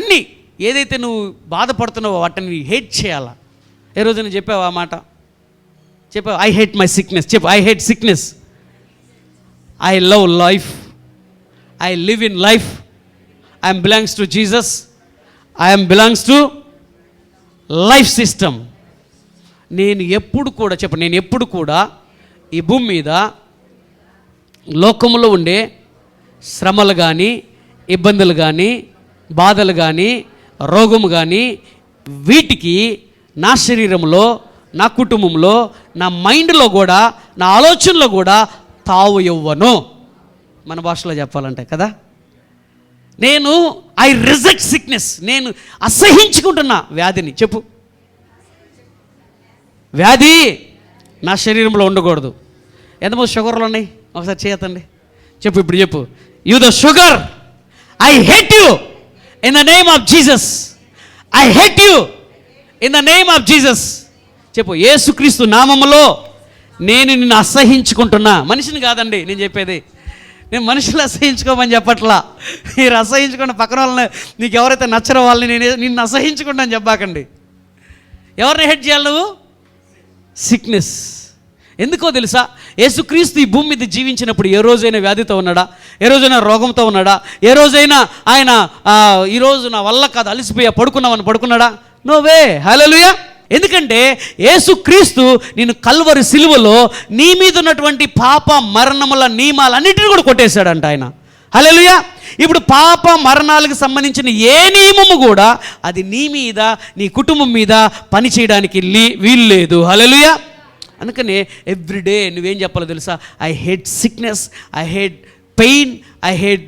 ఇవన్నీ ఏదైతే నువ్వు బాధపడుతున్నావో వాటిని హేట్ చేయాలా. ఏ రోజు నేను చెప్పావు ఆ మాట? చెప్పావు, ఐ హేట్ మై సిక్నెస్. చెప్పు, I hate sickness. I love life. I live in life. I M belongs to Jesus. I M belongs to life system. నేను ఎప్పుడు కూడా చెప్పు, నేను ఎప్పుడు కూడా ఈ భూమి మీద లోకంలో ఉండే శ్రమలు కానీ, ఇబ్బందులు కానీ, బాధలు కానీ, రోగము కానీ, వీటికి నా శరీరంలో, నా కుటుంబంలో, నా మైండ్లో కూడా, నా ఆలోచనలో కూడా తావు ఇవ్వను. మన భాషలో చెప్పాలంటే కదా, నేను ఐ రిజెక్ట్ సిక్నెస్. నేను అసహించుకుంటున్నా వ్యాధిని. చెప్పు, వ్యాధి నా శరీరంలో ఉండకూడదు. ఎంతమంది షుగర్లు ఉన్నాయి? ఒకసారి చేయతండి. చెప్పు, ఇప్పుడు చెప్పు, you the sugar, I hate you in the name of Jesus. I hate you in the name of Jesus. చెప్పు, యేసుక్రీస్తు నామములో నేను నిన్ను అసహించుకుంటున్నా. మనిషిని కాదండి నేను చెప్పేది. నేను మనుషులు అసహించుకోమని చెప్పట్లా. మీరు అసహించుకున్న పక్కన వాళ్ళని, నీకు ఎవరైతే నచ్చరో వాళ్ళని నిన్ను అసహించుకుంటా అని చెప్పాకండి. ఎవరిని హెడ్ చేయాలి నువ్వు? సిక్నెస్. ఎందుకో తెలుసా? యేసుక్రీస్తు ఈ భూమి మీద జీవించినప్పుడు ఏ రోజైనా వ్యాధితో ఉన్నాడా? ఏ రోజైనా రోగంతో ఉన్నాడా? ఏ రోజైనా ఆయన ఈరోజు నా వల్ల కాదు, అలసిపోయా, పడుకున్నాడా? No way. హల్లెలూయా. ఎందుకంటే యేసుక్రీస్తు నేను కల్వరి సిలువలో నీ మీద ఉన్నటువంటి పాప మరణముల నియమాలన్నిటిని కూడా కొట్టేశాడంట ఆయన. హల్లెలూయా. ఇప్పుడు పాప మరణాలకు సంబంధించిన ఏ నియమము కూడా అది నీ మీద, నీ కుటుంబం మీద పని చేయడానికి వీలు లేదు. హల్లెలూయా. అందుకనే ఎవ్రీడే నువ్వేం చెప్పాలో తెలుసా? I hate sickness, I hate pain, I hate